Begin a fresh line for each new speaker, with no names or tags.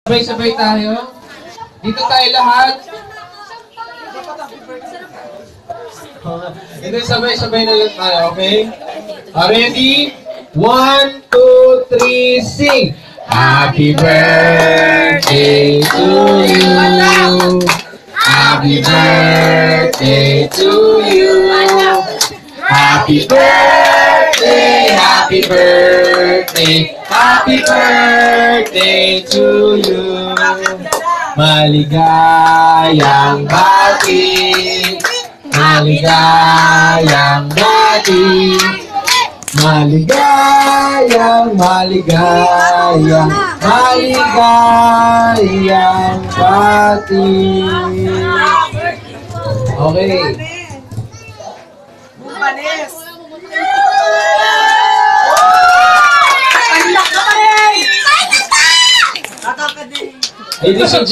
Sabay-sabay tayo. Dito tayo lahat. Ito sabay-sabay na lang tayo, okay? Ready? 1, 2, 3, sing! Happy birthday to you. Happy birthday to you. Happy birthday, happy birthday, happy birthday to you. Maligayang bati, maligayang bati, maligayang, maligayang, maligayang bati. Okay.
Bumpanes!
Ladies and